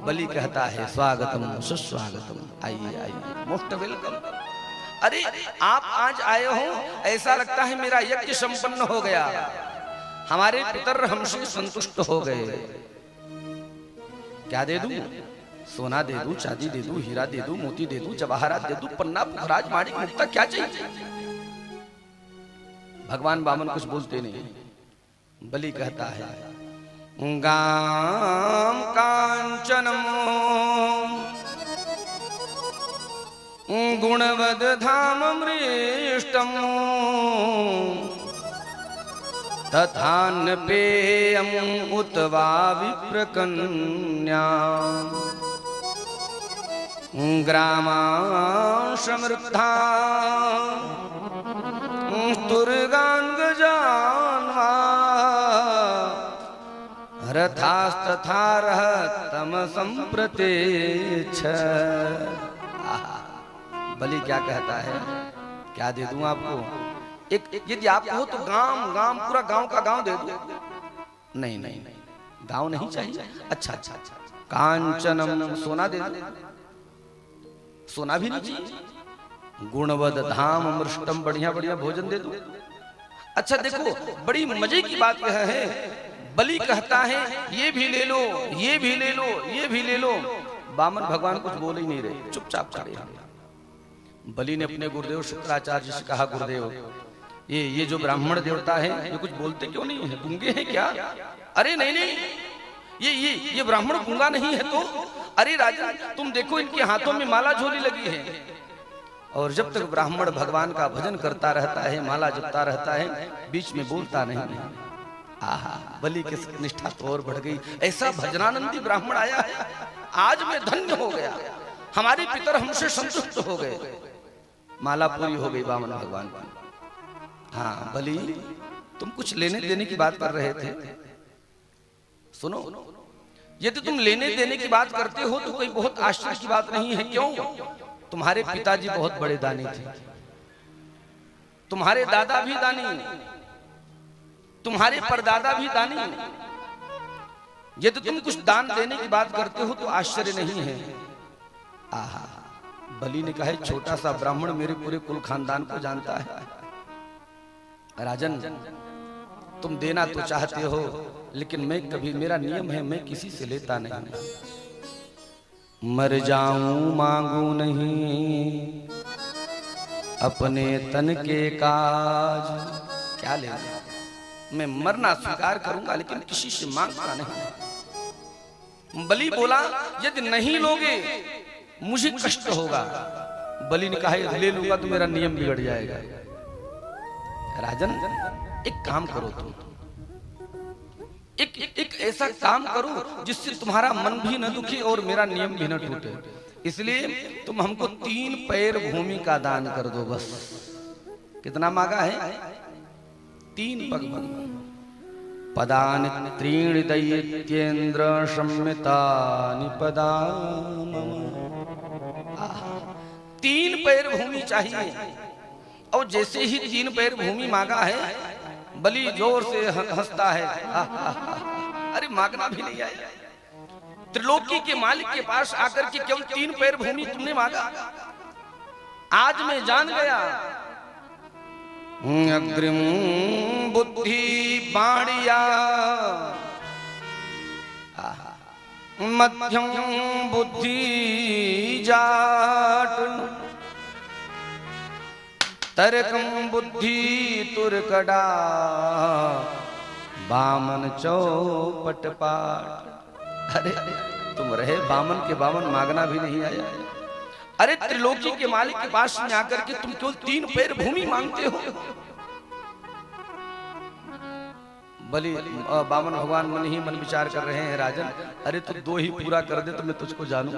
बलि कहता है स्वागतम सुस्वागतम, आइए आइए, मोस्ट वेलकम। अरे आप आज आए हो, ऐसा लगता है मेरा यज्ञ संपन्न हो गया, हमारे पितर हमसे संतुष्ट हो गए। क्या दे दूं? सोना दे दूं, चांदी दे दूं, हीरा दे दूं, मोती दे दूं, जवाहरात दे दूं, पन्ना पुखराज माणिक मुक्ता, क्या चाहिए? भगवान वामन कुछ बोलते नहीं। बलि कहता है गाम कांचनम गुणवद धाम मृष्टम तथान पेयम उत वा विप्रकन्या ग्रामां समृद्धा तुर्गान् गजान्वा रथास्तथा रहतम संप्रतेच्छ। बलि क्या कहता है? क्या दे दूं आपको? एक यदि आप हो तो गांव गांव पूरा गांव का गांव दे दूं। नहीं नहीं नहीं, गांव नहीं चाहिए। अच्छा अच्छा अच्छा, कांचनम, सोना दे दो। सोना भी नहीं चाहिए। गुणवद धाम मृष्टम, बढ़िया बढ़िया भोजन दे दो। अच्छा देखो, बड़ी मजे की बात यह है, बलि कहता है ये भी ले लो, ये भी ले लो, ये भी ले लो। वामन भगवान कुछ बोल ही नहीं रहे, चुपचाप खड़े हैं। बलि ने अपने गुरुदेव शुक्राचार्य से कहा, गुरुदेव ये जो ब्राह्मण देवता है ये कुछ बोलते क्यों नहीं है? गूंगे हैं क्या? अरे नहीं नहीं, ये ब्राह्मण गूंगा नहीं है तो? अरे राजन तुम देखो, इनके हाथों में माला झोली लगी है, और जब तक ब्राह्मण भगवान का भजन करता रहता है, माला जपता रहता है, बीच में बोलता नहीं। आहा, बलि की निष्ठा तो और बढ़ गई। ऐसा भजनानंदी ब्राह्मण आया है, आज मैं धन्य हो गया, हमारे पितर हमसे संतुष्ट हो गए। माला पूरी हो गई वामन भगवान की। हाँ बलि, तुम कुछ लेने देने की बात कर रहे थे, सुनो। यदि तुम लेने देने की बात करते हो तो कोई बहुत आश्चर्य की बात नहीं है। क्यों? तुम्हारे पिताजी बहुत बड़े दानी थे, तुम्हारे दादा भी दानी, तुम्हारे परदादा भी दानी। यदि तुम कुछ दान देने की बात करते हो तो आश्चर्य नहीं है। आहा, बलि ने कहा, छोटा सा ब्राह्मण मेरे पूरे कुल खानदान को जानता है। राजन तुम देना तो चाहते हो, लेकिन मैं कभी, मेरा नियम है, मैं किसी से लेता नहीं। मर जाऊं मांगू नहीं अपने तन के काज। क्या लेना? मैं मरना स्वीकार करूंगा, लेकिन किसी से मांगता नहीं। बलि बोला, यदि नहीं लोगे मुझे कष्ट होगा। बलि ने कहा, ले लूंगा तो मेरा नियम बिगड़ जाएगा। राजन एक काम करो, तुम एक ऐसा काम करो जिससे तुम्हारा मन भी न दुखे और मेरा नियम भी न टूटे। इसलिए तुम हमको 3 पैर भूमि का दान कर दो बस। कितना मांगा है? 3 पग भूमि। पदानि त्रीणि दैत्येन्द्र सम्मितानि पदाम। 3 पैर भूमि चाहिए। और जैसे ही 3 पैर भूमि मांगा है, बलि जोर से हंसता है। अरे मांगना भी नहीं आया, त्रिलोकी के मालिक के पास आकर के क्यों 3 पैर भूमि तुमने मांगा? आज मैं जान गया, अग्रिम बुद्धि बाणिया मध्यम बुद्धि जाट तरकम बुद्धि तुरकड़ा बामन चौपट पाट। अरे तुम रहे बामन के बामन, मांगना भी नहीं आया। अरे त्रिलोकी के मालिक के पास में आकर के तुम केवल 3 पैर भूमि मांगते हो। बलि बामन भगवान मन ही मन विचार कर रहे हैं, राजन अरे तू 2 ही पूरा कर दे तो मैं तुझको जानूं।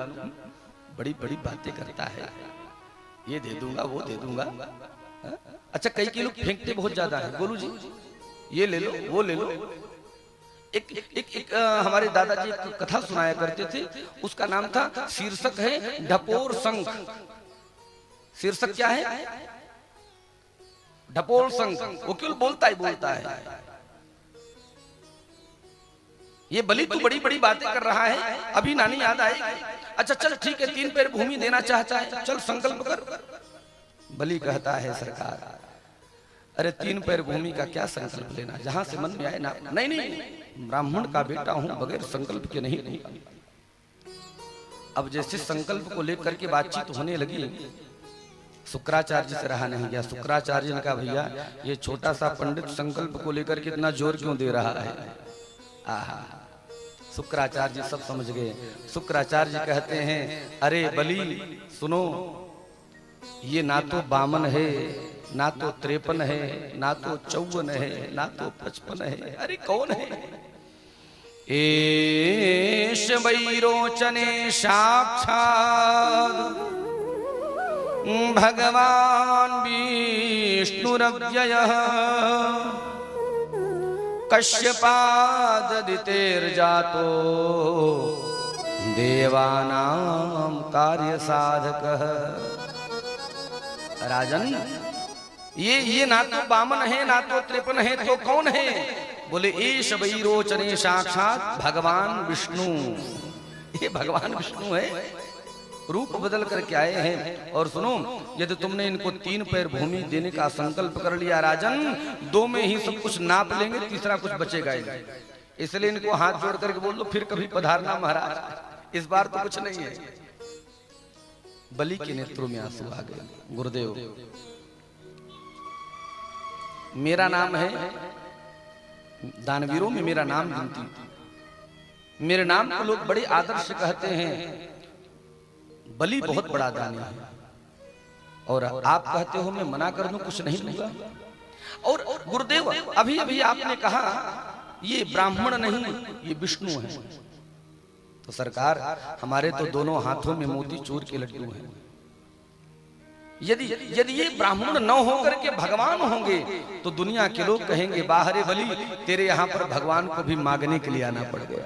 बड़ी बड़ी बातें करता है, ये दे दूंगा वो दे दूंगा। अच्छा कई के लोग फेंकते बहुत ज्यादा है, गोलू जी ये ले लो वो ले लो। एक हमारे दादाजी एक कथा सुनाया करते थे, उसका नाम था, शीर्षक है ढपोर संख। शीर्षक क्या है? ढपोर संख। वो क्यों बोलता ही बोलता है। ये बलि तो बड़ी बड़ी बातें कर रहा है, अभी नानी याद आएगी। अच्छा चल ठीक है, 3 पैर भूमि देना चाहता है, चल संकल्प कर। बलि कहता है सरकार, अरे 3 पैर भूमि का क्या संकल्प लेना, जहां से मन में आए ना। नहीं नहीं, ब्राह्मण का बेटा हूं, बगैर संकल्प के नहीं दूंगा। अब जैसे संकल्प को लेकर के बातचीत होने लगी, शुक्राचार्य से रहा नहीं गया। शुक्राचार्य ने कहा, भैया ये छोटा सा पंडित संकल्प को लेकर के इतना जोर क्यों दे रहा है। आहा, शुक्राचार्य सब समझ गए। शुक्राचार्य कहते हैं, अरे बलि सुनो, ये ना तो 52 है, ना तो 53 है, ना तो 54 है, ना तो 55 है, अरे कौन है। एष वैरोचने साक्षात् भगवान विष्णुरव्ययः कश्यपाददितेर्जातो देवानां कार्यसाधकः। राजन, ये ना तो 52 है, ना तो 53 है, तो कौन है। बोले ईश वैरोचने साक्षात भगवान विष्णु। ये भगवान विष्णु है, रूप बदल करके आए हैं। और सुनो, यदि तुमने इनको 3 पैर भूमि देने का संकल्प कर लिया राजन, 2 में ही सब कुछ नाप लेंगे, तीसरा कुछ बचेगा ही नहीं। इसलिए इनको हाथ जोड़ करके बोल दो, फिर कभी पधारना महाराज, इस बार तो कुछ नहीं है। बलि के नेत्रों में आंसू आ गए। गुरुदेव, मेरा नाम है, दानवीरों में मेरा नाम गिनती, मेरे नाम को लोग बड़े आदर से कहते हैं, बलि बहुत बड़ा दानी है। और आप कहते हो मैं मना कर दूं, कुछ नहीं दूंगा। और गुरुदेव, अभी अभी आपने कहा ये ब्राह्मण नहीं, ये विष्णु है। तो सरकार, हमारे तो दोनों हाथों में मोतीचूर के लड्डू हैं। यदि ये ब्राह्मण न होकर के भगवान होंगे तो दुनिया के लोग कहेंगे, बाहरे बलि, तेरे यहाँ पर भगवान को भी मांगने के लिए आना पड़ गया।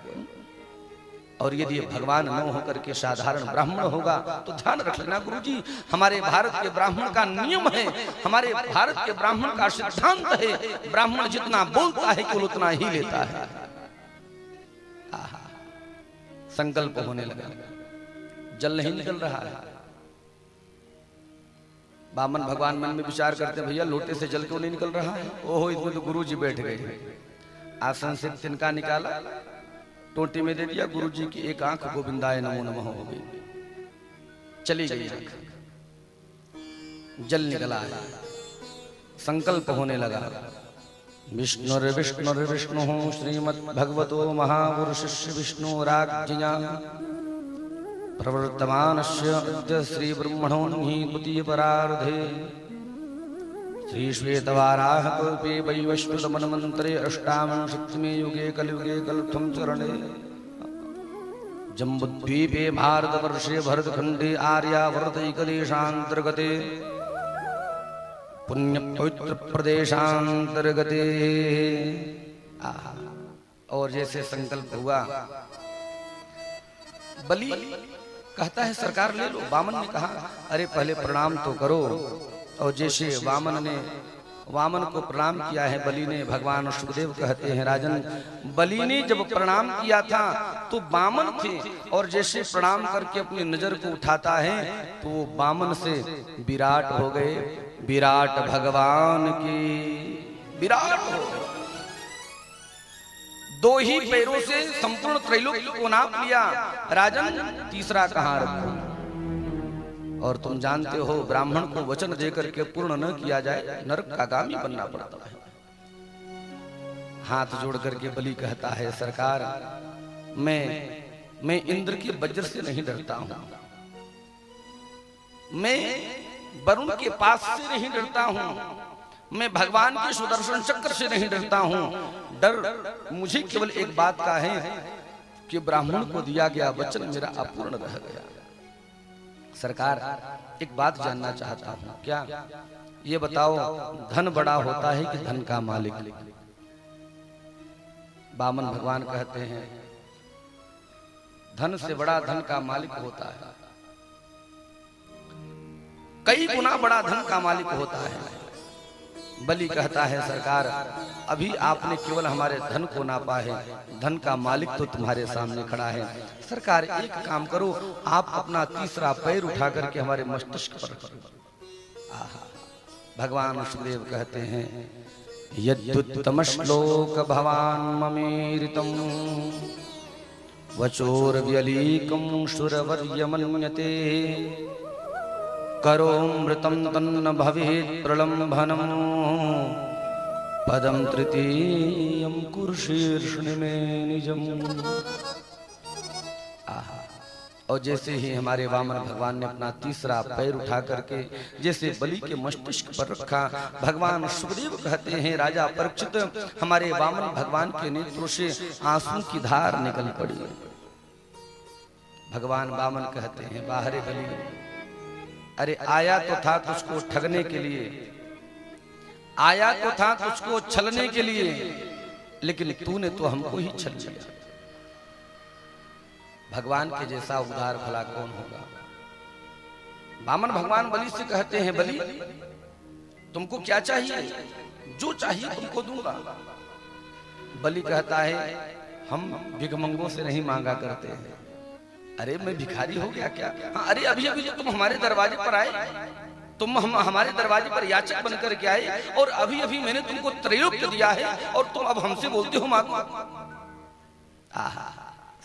और यदि भगवान न होकर के साधारण ब्राह्मण होगा तो ध्यान रख लेना गुरुजी, हमारे भारत के ब्राह्मण का नियम है, हमारे भारत के ब्राह्मण का सिद्धांत है, ब्राह्मण जितना बोलता है केवल उतना ही लेता है। संकल्प होने लगा, जल नहीं निकल रहा है। बामन भगवान मन में विचार करते, भैया लोटे से जल क्यों नहीं निकल रहा है। ओहो, इसमें तो गुरुजी बैठ गए। आसन से तिनका निकाला, टोटी में दे दिया, गुरुजी की एक आंख गोविंदाय नमो नमः हो गई, चली गई आंख, जल निकला है। संकल्प होने लगा, विष्णुर्विष्णुर्विष्णुः श्रीमद्भगवतो महापुरुषस्य विष्णुराज्ञया प्रवर्तमानस्य अद्य श्रीब्रह्मणोऽन्हि द्वितीयपरार्धे श्रीश्वेतवाराह कल्पे वैवस्वतमन्वन्तरे अष्टाविंशतितमे युगे कलियुगे कल्पं चरणे जम्बुद्वीपे भारतवर्षे भरतखण्डे आर्यावर्तैकदेशान्तर्गते पुण्यपवित्रप्रदेशान्तर्गते। और जैसे संकल्प हुआ, बलि कहता है सरकार ले लो। वामन ने कहा, अरे पहले प्रणाम तो करो। और जैसे वामन को प्रणाम किया है बलि ने, भगवान सुखदेव कहते हैं, राजन बलि ने जब प्रणाम किया था तो वामन थे, और जैसे प्रणाम करके अपनी नजर को उठाता है तो वो वामन से विराट हो गए। विराट भगवान की विराट हो गए। 2 ही पैरों से संपूर्ण त्रैलोक्य को नाप लिया। राजन, तीसरा कहां रखूं। और तुम जानते हो, ब्राह्मण को वचन देकर के पूर्ण न किया जाए, नरक का गामी बनना पड़ता है। हाथ जोड़ करके बलि कहता है, सरकार मैं इंद्र के वज्र से नहीं डरता हूं, मैं वरुण के पास से नहीं डरता हूं, मैं भगवान के सुदर्शन चक्र से नहीं डरता हूं। डर मुझे केवल एक बात का है कि ब्राह्मण को दिया गया वचन मेरा अपूर्ण रह गया। सरकार, एक बात जानना चाहता हूं, क्या ये बताओ, धन बड़ा होता है कि धन का मालिक। वामन भगवान कहते हैं, धन से बड़ा धन का मालिक होता है, कई गुना बड़ा धन का मालिक होता है। बलि कहता है सरकार, अभी आपने केवल हमारे धन को नापा है, धन का मालिक तो तुम्हारे सामने खड़ा है। सरकार एक काम करो, आप अपना तीसरा पैर उठा करके हमारे मस्तिष्क पर रखो। भगवान सुखदेव कहते हैं, यद्युत्तमश्लोक भवान ममेरितम वचोर्व्यलीकं सुरवर्यमन्यते करोमृतं तन्न भवेत् प्रलम्भनं पदं तृतीयं कुरुशीर्षणि में निजम्। आहा, और जैसे ही हमारे वामन भगवान ने अपना तीसरा पैर उठा करके जैसे बलि के मस्तिष्क पर रखा, भगवान सुखदेव कहते हैं, राजा परीक्षित, हमारे वामन भगवान के नेत्रों से आंसू की धार निकल पड़ी। भगवान वामन कहते हैं, बाहरे बलि, अरे आया तो था तुझको ठगने के लिए, आया तो था तुझको छलने के लिए, लेकिन तूने तो हमको ही छल लिया। भगवान के जैसा उदार भला कौन होगा। वामन भगवान बलि से कहते हैं, बलि तुमको क्या चाहिए, जो चाहिए तुमको दूंगा। बलि कहता है, हम भिखमंगों से नहीं मांगा करते हैं। अरे मैं भिखारी हो गया क्या? हाँ, अरे अभी अभी तो तुम हमारे दरवाजे पर आए, तुम हमारे दरवाजे पर याचक बनकर के आए, और अभी अभी मैंने तुमको त्रैलोक्य दिया है और तुम अब हमसे बोलते हो मांगो। आहा,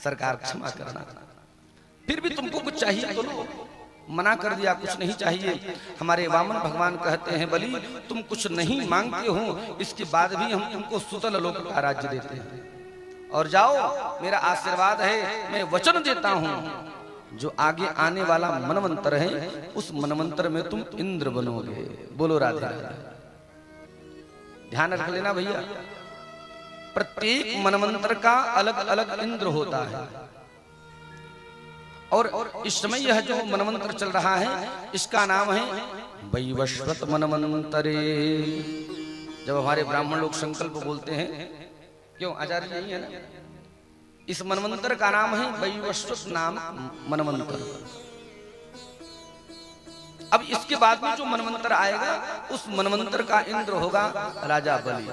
सरकार क्षमा करना, फिर भी तुमको कुछ चाहिए तो लो। मना कर दिया, कुछ नहीं चाहिए। हमारे वामन भगवान कहते हैं, बलि तुम कुछ नहीं मांगते हो, इसके बाद भी हम तुमको सुतल लोक का राज्य देते हैं, और जाओ, मेरा आशीर्वाद है, मैं वचन देता हूं, जो आगे आने वाला मनवंतर है, उस मनवंतर में तुम इंद्र बनोगे। बोलो राधे राधे। ध्यान रख लेना भैया, प्रत्येक मनवंतर का अलग अलग इंद्र होता है, और इस समय यह जो मनवंतर चल रहा है, इसका नाम है वैवस्वत मनवंतरे। जब हमारे ब्राह्मण लोग संकल्प बोलते हैं, क्यों आचार्य नहीं है ना, इस मनवंतर का नाम है वैवस्वत नाम मनवंतर। अब इसके बाद में जो मनवंतर आएगा, उस मनवंतर का इंद्र होगा राजा बलि।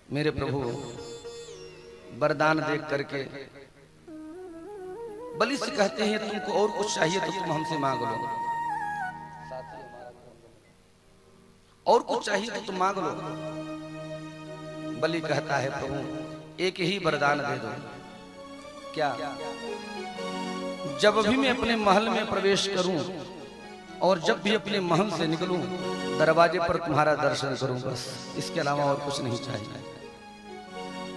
मेरे प्रभु वरदान देख करके बलि से कहते हैं, तुमको और कुछ चाहिए तो तुम हमसे मांग लो, और कुछ चाहिए तो तुम मांग लो। बलि कहता है, प्रभु एक ही वरदान दे दो। क्या? जब भी मैं अपने महल में प्रवेश करूं और जब भी अपने महल से निकलूं, दरवाजे पर तुम्हारा दर्शन करूं, बस, इसके अलावा और कुछ नहीं चाहिए।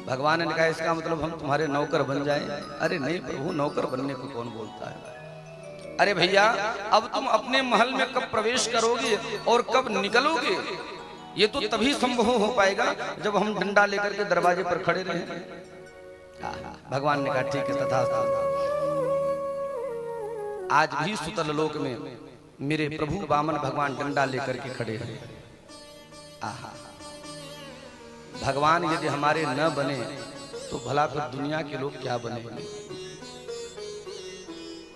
भगवान ने कहा, इसका मतलब हम तुम्हारे नौकर बन जाए? अरे नहीं प्रभु, नौकर बनने को कौन बोलता है। अरे भैया, अब तुम अपने महल में कब प्रवेश करोगे और कब निकलोगे, ये तो तभी संभव हो पाएगा जब हम डंडा लेकर के दरवाजे पर खड़े रहे। भगवान ने कहा, ठीक है, तथास्तु। आज भी सुतल लोक में मेरे प्रभु वामन भगवान डंडा लेकर के खड़े हैं। आहा, भगवान यदि हमारे न बने तो भला फिर दुनिया के लोग क्या बनेंगे।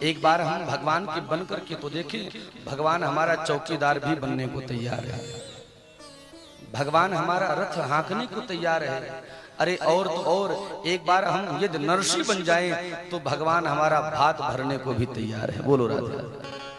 एक बार हम भगवान के बन करके तो देखें, भगवान हमारा चौकीदार भी बनने को तैयार है, भगवान हमारा रथ हाँकने को तैयार है। अरे और तो और, एक बार हम यदि नरसी बन जाएं तो भगवान हमारा भात भरने को भी तैयार है। बोलो राधे राधे।